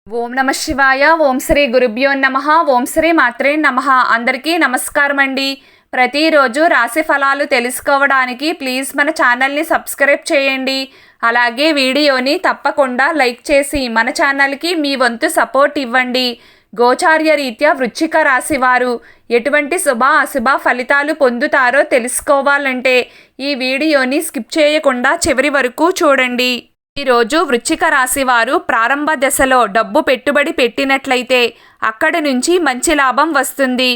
ఓం నమ శివాయ. ఓం శ్రీ గురుభ్యో నమః. ఓం శ్రీ మాత్రే నమః. అందరికీ నమస్కారం అండి. ప్రతిరోజు రాశి ఫలాలు తెలుసుకోవడానికి ప్లీజ్ మన ఛానల్ని సబ్స్క్రైబ్ చేయండి. అలాగే వీడియోని తప్పకుండా లైక్ చేసి మన ఛానల్కి మీ వంతు సపోర్ట్ ఇవ్వండి. గోచార్య రీత్యా వృశ్చిక రాశి వారు ఎటువంటి శుభ అశుభ ఫలితాలు పొందుతారో తెలుసుకోవాలంటే ఈ వీడియోని స్కిప్ చేయకుండా చివరి వరకు చూడండి. ఈరోజు వృశ్చిక రాశి వారు ప్రారంభ దశలో డబ్బు పెట్టుబడి పెట్టినట్లయితే అక్కడి నుంచి మంచి లాభం వస్తుంది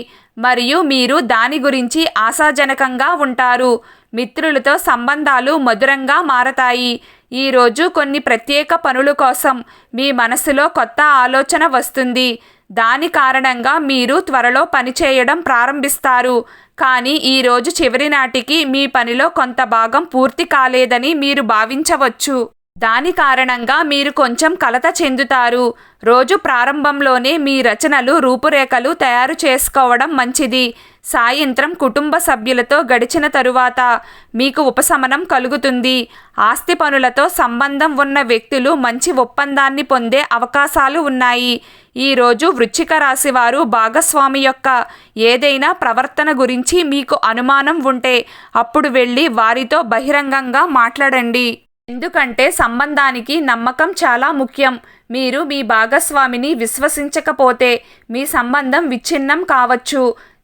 మరియు మీరు దాని గురించి ఆశాజనకంగా ఉంటారు. మిత్రులతో సంబంధాలు మధురంగా మారతాయి. ఈరోజు కొన్ని ప్రత్యేక పనుల కోసం మీ మనసులో కొత్త ఆలోచన వస్తుంది. దాని కారణంగా మీరు త్వరలో పనిచేయడం ప్రారంభిస్తారు. కానీ ఈరోజు చివరి నాటికి మీ పనిలో కొంత భాగం పూర్తి కాలేదని మీరు భావించవచ్చు. దాని కారణంగా మీరు కొంచెం కలత చెందుతారు. రోజు ప్రారంభంలోనే మీ రచనలు రూపురేఖలు తయారు చేసుకోవడం మంచిది. సాయంత్రం కుటుంబ సభ్యులతో గడిచిన తరువాత మీకు ఉపశమనం కలుగుతుంది. ఆస్తి పనులతో సంబంధం ఉన్న వ్యక్తులు మంచి ఒప్పందాన్ని పొందే అవకాశాలు ఉన్నాయి. ఈరోజు వృశ్చిక రాశి వారు భాగస్వామి యొక్క ఏదైనా ప్రవర్తన గురించి మీకు అనుమానం ఉంటే అప్పుడు వెళ్ళి వారితో బహిరంగంగా మాట్లాడండి. ఎందుకంటే సంబంధానికి నమ్మకం చాలా ముఖ్యం. మీరు మీ భాగస్వామిని విశ్వసించకపోతే మీ సంబంధం విచ్ఛిన్నం కావచ్చు.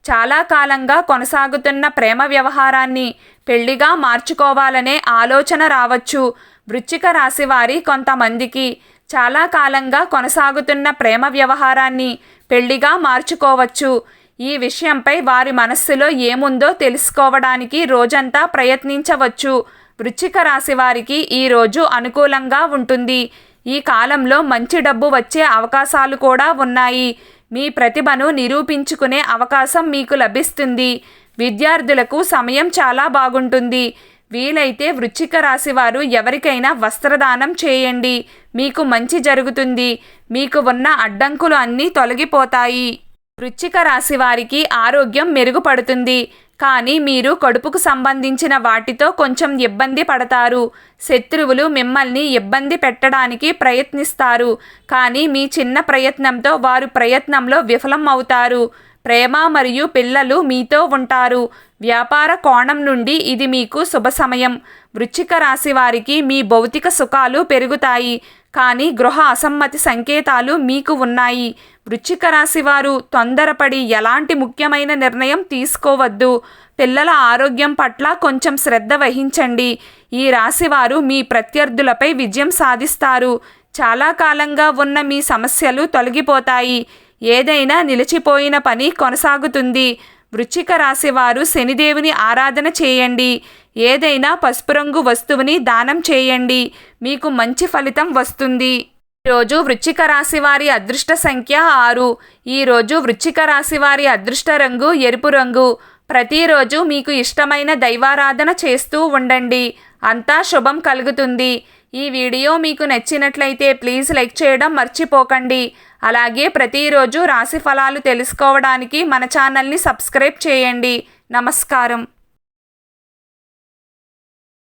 చాలా కాలంగా కొనసాగుతున్న ప్రేమ వ్యవహారాన్ని పెళ్లిగా మార్చుకోవాలనే ఆలోచన రావచ్చు. వృశ్చిక రాశి వారి కొంతమందికి చాలా కాలంగా కొనసాగుతున్న ప్రేమ వ్యవహారాన్ని పెళ్లిగా మార్చుకోవచ్చు. ఈ విషయంపై వారి మనస్సులో ఏముందో తెలుసుకోవడానికి రోజంతా ప్రయత్నించవచ్చు. వృశ్చిక రాశి వారికి ఈరోజు అనుకూలంగా ఉంటుంది. ఈ కాలంలో మంచి డబ్బు వచ్చే అవకాశాలు కూడా ఉన్నాయి. మీ ప్రతిభను నిరూపించుకునే అవకాశం మీకు లభిస్తుంది. విద్యార్థులకు సమయం చాలా బాగుంటుంది. వీలైతే వృశ్చిక రాశి వారు ఎవరికైనా వస్త్రదానం చేయండి. మీకు మంచి జరుగుతుంది. మీకు ఉన్న అడ్డంకులు అన్నీ తొలగిపోతాయి. వృశ్చిక రాశి వారికి ఆరోగ్యం మెరుగుపడుతుంది. కానీ మీరు కడుపుకు సంబంధించిన వాటితో కొంచెం ఇబ్బంది పడతారు. శత్రువులు మిమ్మల్ని ఇబ్బంది పెట్టడానికి ప్రయత్నిస్తారు. కానీ మీ చిన్న ప్రయత్నంతో వారు ప్రయత్నంలో విఫలం అవుతారు. ప్రేమ మరియు పిల్లలు మీతో ఉంటారు. వ్యాపార కోణం నుండి ఇది మీకు శుభ సమయం. వృశ్చిక రాశి వారికి మీ భౌతిక సుఖాలు పెరుగుతాయి. కానీ గృహ అసమ్మతి సంకేతాలు మీకు ఉన్నాయి. వృశ్చిక రాశి వారు తొందరపడి ఎలాంటి ముఖ్యమైన నిర్ణయం తీసుకోవద్దు. పిల్లల ఆరోగ్యం పట్ల కొంచెం శ్రద్ధ వహించండి. ఈ రాశివారు మీ ప్రత్యర్థులపై విజయం సాధిస్తారు. చాలా కాలంగా ఉన్న మీ సమస్యలు తొలగిపోతాయి. ఏదైనా నిలిచిపోయిన పని కొనసాగుతుంది. వృశ్చిక రాశి వారు శనిదేవుని ఆరాధన చేయండి. ఏదైనా పసుపు రంగు వస్తువుని దానం చేయండి. మీకు మంచి ఫలితం వస్తుంది. ఈరోజు వృశ్చిక రాశి వారి అదృష్ట సంఖ్య 6. ఈరోజు వృశ్చిక రాశి వారి అదృష్ట రంగు ఎరుపు రంగు. ప్రతిరోజు మీకు ఇష్టమైన దైవారాధన చేస్తూ ఉండండి. అంతా శుభం కలుగుతుంది. ఈ వీడియో మీకు నచ్చినట్లయితే ప్లీజ్ లైక్ చేయడం మర్చిపోకండి. అలాగే ప్రతిరోజు రాశి ఫలాలు తెలుసుకోవడానికి మన ఛానల్ని సబ్స్క్రైబ్ చేయండి. నమస్కారం.